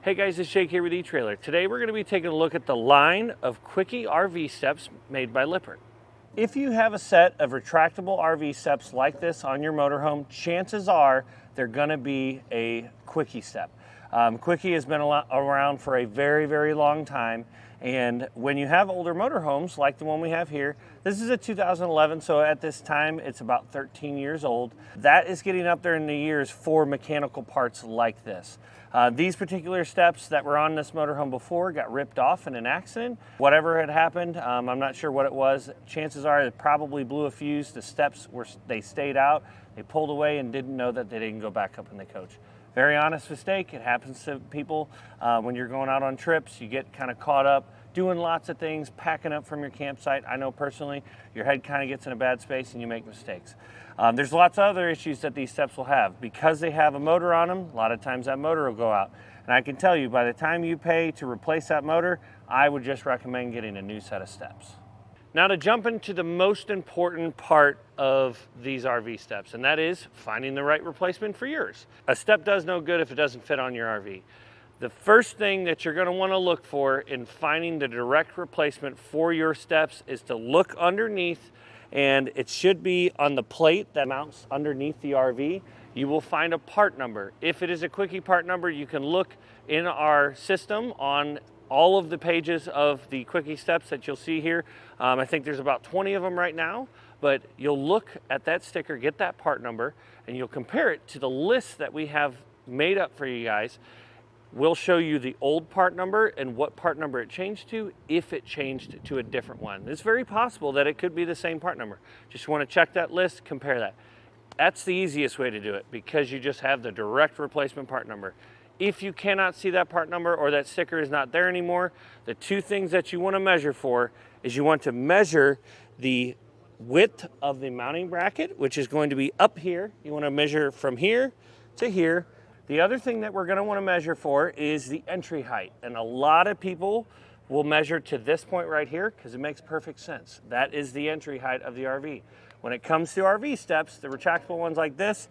Hey guys, it's Jake here with etrailer. Today we're going to be taking a look at the line of Kwikee RV Steps made by Lippert. If you have a set of retractable RV steps like this on your motorhome, chances are they're going to be a Kwikee step. Kwikee has been around for a very, very long time, and when you have older motorhomes like the one we have here, this is a 2011, so at this time it's about 13 years old. That is getting up there in the years for mechanical parts like this. These particular steps that were on this motorhome before got ripped off in an accident. Whatever had happened, I'm not sure what it was. Chances are it probably blew a fuse. The steps they stayed out. They pulled away and didn't know that they didn't go back up in the coach. Very honest mistake. It happens to people when you're going out on trips. You get kind of caught up doing lots of things, packing up from your campsite. I know personally, your head kind of gets in a bad space and you make mistakes. There's lots of other issues that these steps will have. Because they have a motor on them, a lot of times that motor will go out. And I can tell you, by the time you pay to replace that motor, I would just recommend getting a new set of steps. Now to jump into the most important part of these RV steps, and that is finding the right replacement for yours. A step does no good if it doesn't fit on your RV. The first thing that you're going to want to look for in finding the direct replacement for your steps is to look underneath, and it should be on the plate that mounts underneath the RV. You will find a part number. If it is a Kwikee part number, you can look in our system on all of the pages of the Kwikee steps that you'll see here. I think there's about 20 of them right now, but you'll look at that sticker, get that part number, and you'll compare it to the list that we have made up for you guys. We'll show you the old part number and what part number it changed to, if it changed to a different one. It's very possible that it could be the same part number. Just want to check that list, compare that. That's the easiest way to do it because you just have the direct replacement part number. If you cannot see that part number or that sticker is not there anymore, the two things that you want to measure for is you want to measure the width of the mounting bracket, which is going to be up here. You want to measure from here to here. The other thing that we're going to want to measure for is the entry height. And a lot of people will measure to this point right here because it makes perfect sense. That is the entry height of the RV. When it comes to RV steps, the retractable ones like this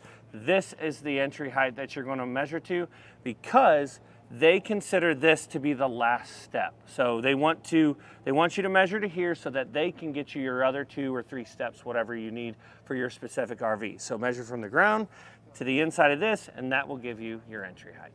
is the entry height that you're going to measure to because they consider this to be the last step. So they want you to measure to here so that they can get you your other 2 or 3 steps, whatever you need for your specific RV. So measure from the ground to the inside of this, and that will give you your entry height.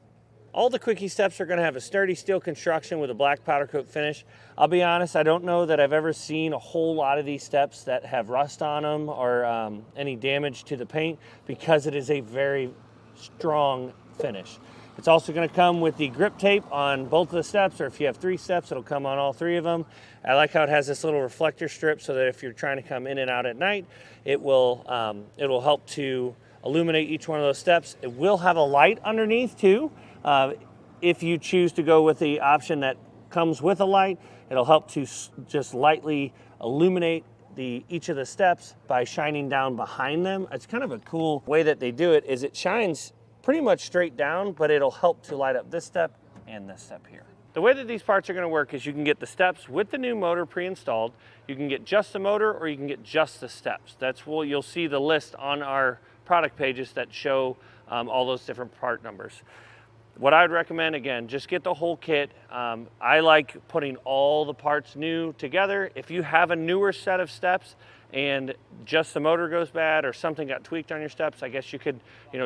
All the Kwikee steps are going to have a sturdy steel construction with a black powder coat finish. I'll be honest, I don't know that I've ever seen a whole lot of these steps that have rust on them or any damage to the paint because it is a very strong finish. It's also going to come with the grip tape on both of the steps, or if you have 3 steps, it'll come on all 3 of them. I like how it has this little reflector strip so that if you're trying to come in and out at night, it'll help to illuminate each one of those steps. It will have a light underneath too. If you choose to go with the option that comes with a light, it'll help to just lightly illuminate each of the steps by shining down behind them. It's kind of a cool way that they do it, is it shines pretty much straight down, but it'll help to light up this step and this step here. The way that these parts are going to work is you can get the steps with the new motor pre-installed. You can get just the motor or you can get just the steps. That's what you'll see the list on our product pages that show all those different part numbers. What I would recommend, again, just get the whole kit. I like putting all the parts new together. If you have a newer set of steps and just the motor goes bad or something got tweaked on your steps, I guess you could,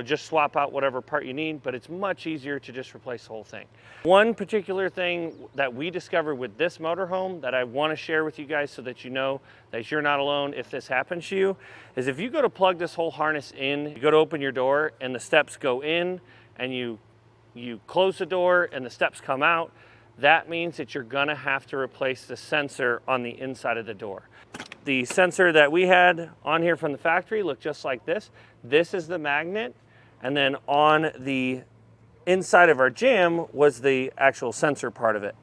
just swap out whatever part you need, but it's much easier to just replace the whole thing. One particular thing that we discovered with this motorhome that I want to share with you guys so that you know that you're not alone if this happens to you, is if you go to plug this whole harness in, you go to open your door and the steps go in and you close the door and the steps come out, that means that you're gonna have to replace the sensor on the inside of the door. The sensor that we had on here from the factory looked just like this. This is the magnet, and then on the inside of our jam was the actual sensor part of it.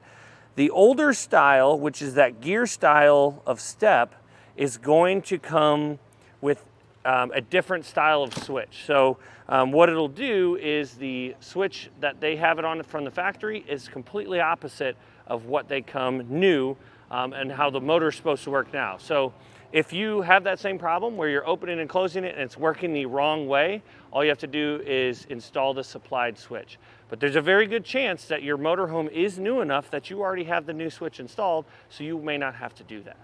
The older style, which is that gear style of step, is going to come with a different style of switch. So what it'll do is the switch that they have it on from the factory is completely opposite of what they come new and how the motor is supposed to work now. So If you have that same problem where you're opening and closing it and it's working the wrong way, all you have to do is install the supplied switch. But there's a very good chance that your motorhome is new enough that you already have the new switch installed, so you may not have to do that.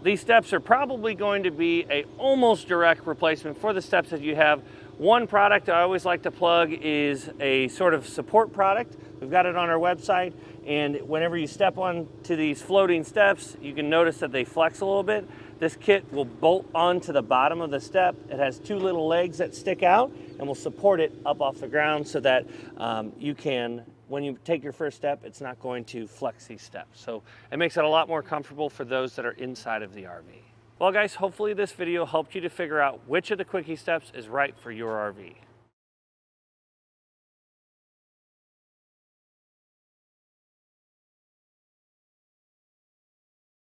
These steps are probably going to be a almost direct replacement for the steps that you have. One product I always like to plug is a sort of support product. We've got it on our website, and whenever you step onto these floating steps, you can notice that they flex a little bit. This kit will bolt onto the bottom of the step. It has two little legs that stick out and will support it up off the ground so that you can, when you take your first step, it's not going to flex these steps. So it makes it a lot more comfortable for those that are inside of the RV. Well guys, hopefully this video helped you to figure out which of the Kwikee steps is right for your RV.